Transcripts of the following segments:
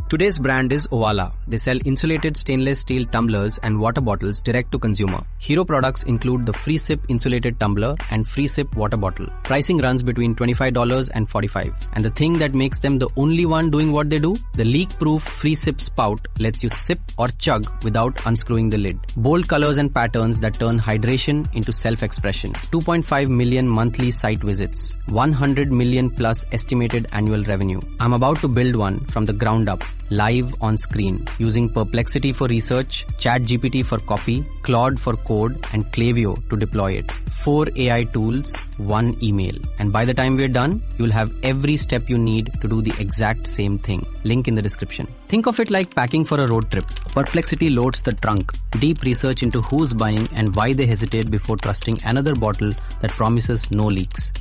Today's brand is Ovala. They sell insulated stainless steel tumblers and water bottles direct to consumer. Hero products include the Free Sip insulated tumbler and Free Sip water bottle. Pricing runs between $25 and $45. And the thing that makes them the only one doing what they do? The leak-proof Free Sip spout lets you sip or chug without unscrewing the lid. Bold colors and patterns that turn hydration into self-expression. 2.5 million monthly site visits. 100 million plus estimated annual revenue. I'm about to build one from the ground up. Live on screen, using Perplexity for research, ChatGPT for copy, Claude for code, and Klaviyo to deploy it. 4 AI tools, 1 email. And by the time we're done, you'll have every step you need to do the exact same thing. Link in the description. Think of it like packing for a road trip. Perplexity loads the trunk. Deep research into who's buying and why they hesitate before trusting another bottle that promises no leaks.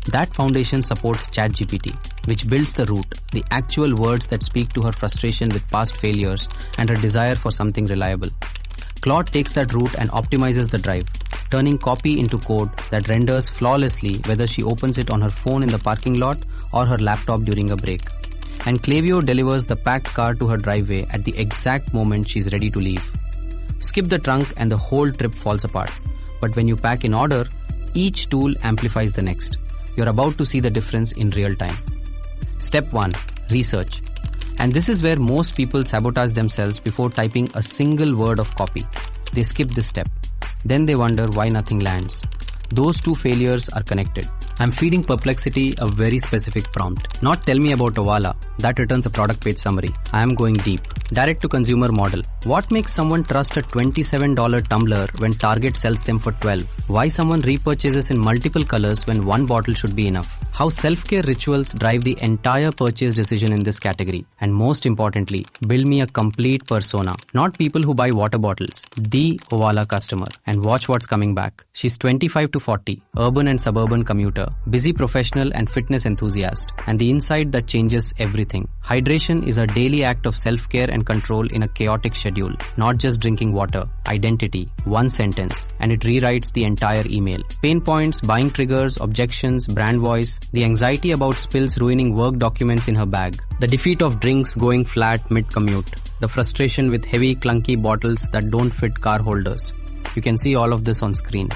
That foundation supports ChatGPT, which builds the root, the actual words that speak to her frustration with past failures and her desire for something reliable. Claude takes that root and optimizes the drive, turning copy into code that renders flawlessly whether she opens it on her phone in the parking lot or her laptop during a break. And Klaviyo delivers the packed car to her driveway at the exact moment she's ready to leave. Skip the trunk and the whole trip falls apart. But when you pack in order, each tool amplifies the next. You're about to see the difference in real time. Step 1. Research. And this is where most people sabotage themselves before typing a single word of copy. They skip this step. Then they wonder why nothing lands. Those two failures are connected. I'm feeding Perplexity a very specific prompt. Not tell me about Ovala. That returns a product page summary. I am going deep. Direct to consumer model. What makes someone trust a $27 tumbler when Target sells them for $12? Why someone repurchases in multiple colors when one bottle should be enough? How self-care rituals drive the entire purchase decision in this category. And most importantly, build me a complete persona. Not people who buy water bottles. The Ovala customer. And watch what's coming back. She's 25 to 40, urban and suburban commuter, busy professional and fitness enthusiast. And the insight that changes everything. Hydration is a daily act of self-care and control in a chaotic schedule. Not just drinking water. Identity. One sentence. And it rewrites the entire email. Pain points, buying triggers, objections, brand voice, the anxiety about spills ruining work documents in her bag, the defeat of drinks going flat mid-commute, the frustration with heavy clunky bottles that don't fit car holders. You can see all of this on screen.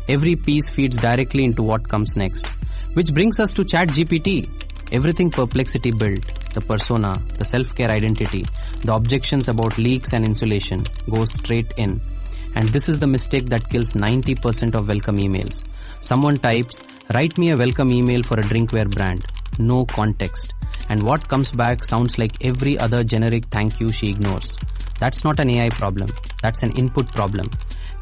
Every piece feeds directly into what comes next. Which brings us to ChatGPT. Everything Perplexity built, the persona, the self-care identity, the objections about leaks and insulation, goes straight in. And this is the mistake that kills 90% of welcome emails. Someone types, write me a welcome email for a drinkware brand. No context. And what comes back sounds like every other generic thank you she ignores. That's not an AI problem. That's an input problem.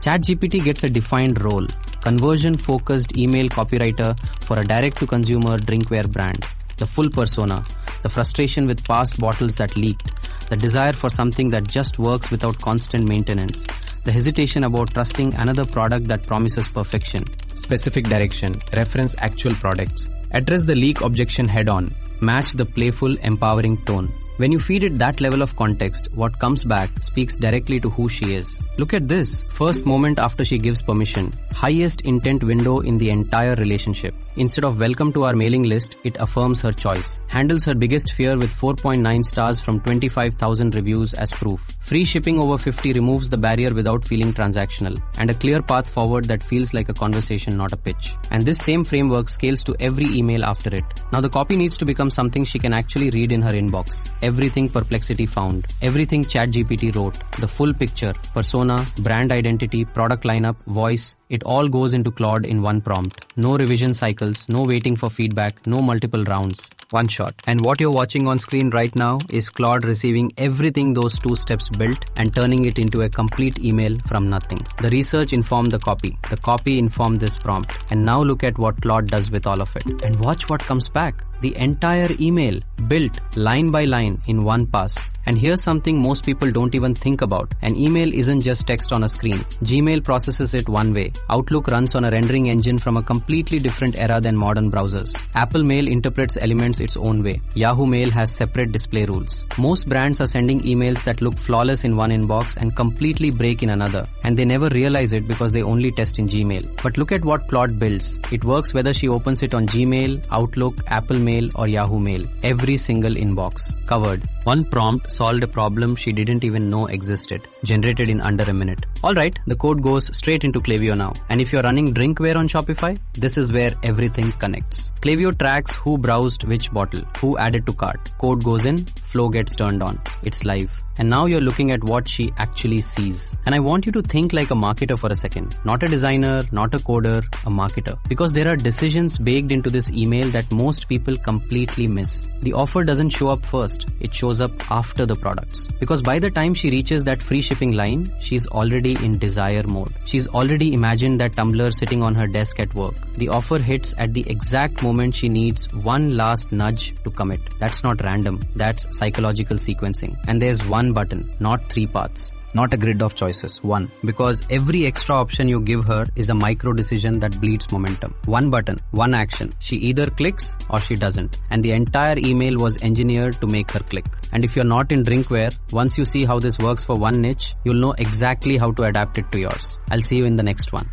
ChatGPT gets a defined role. Conversion-focused email copywriter for a direct-to-consumer drinkware brand. The full persona. The frustration with past bottles that leaked. The desire for something that just works without constant maintenance. The hesitation about trusting another product that promises perfection. Specific direction. Reference actual products. Address the leak objection head-on. Match the playful, empowering tone. When you feed it that level of context, what comes back speaks directly to who she is. Look at this. First moment after she gives permission. Highest intent window in the entire relationship. Instead of welcome to our mailing list, it affirms her choice. Handles her biggest fear with 4.9 stars from 25,000 reviews as proof. Free shipping over 50 removes the barrier without feeling transactional. And a clear path forward that feels like a conversation, not a pitch. And this same framework scales to every email after it. Now the copy needs to become something she can actually read in her inbox. Everything Perplexity found. Everything ChatGPT wrote. The full picture. Persona, brand identity, product lineup, voice. It all goes into Claude in one prompt. No revision cycles, no waiting for feedback, no multiple rounds. One shot. And what you're watching on screen right now is Claude receiving everything those 2 steps built and turning it into a complete email from nothing. The research informed the copy. The copy informed this prompt. And now look at what Claude does with all of it. And watch what comes back. The entire email built line by line in one pass. And here's something most people don't even think about. An email isn't just text on a screen. Gmail processes it one way. Outlook runs on a rendering engine from a completely different era than modern browsers. Apple Mail interprets elements its own way. Yahoo Mail has separate display rules. Most brands are sending emails that look flawless in one inbox and completely break in another. And they never realize it because they only test in Gmail. But look at what Claude builds. It works whether she opens it on Gmail, Outlook, Apple Mail, Mail or Yahoo Mail. Every single inbox. Covered. One prompt solved a problem she didn't even know existed. Generated in under a minute. Alright, the code goes straight into Klaviyo now. And if you're running Drinkware on Shopify, this is where everything connects. Klaviyo tracks who browsed which bottle, who added to cart. Code goes in, flow gets turned on. It's live. And now you're looking at what she actually sees. And I want you to think like a marketer for a second. Not a designer, not a coder, a marketer. Because there are decisions baked into this email that most people completely miss. The offer doesn't show up first. It shows up after the products. Because by the time she reaches that free shipping line, she's already in desire mode. She's already imagined that tumbler sitting on her desk at work. The offer hits at the exact moment she needs one last nudge to commit. That's not random. That's psychological sequencing. And there's one button, not 3 paths. Not a grid of choices, one. Because every extra option you give her is a micro decision that bleeds momentum. One button, one action. She either clicks or she doesn't. And the entire email was engineered to make her click. And if you're not in Drinkware, once you see how this works for one niche, you'll know exactly how to adapt it to yours. I'll see you in the next one.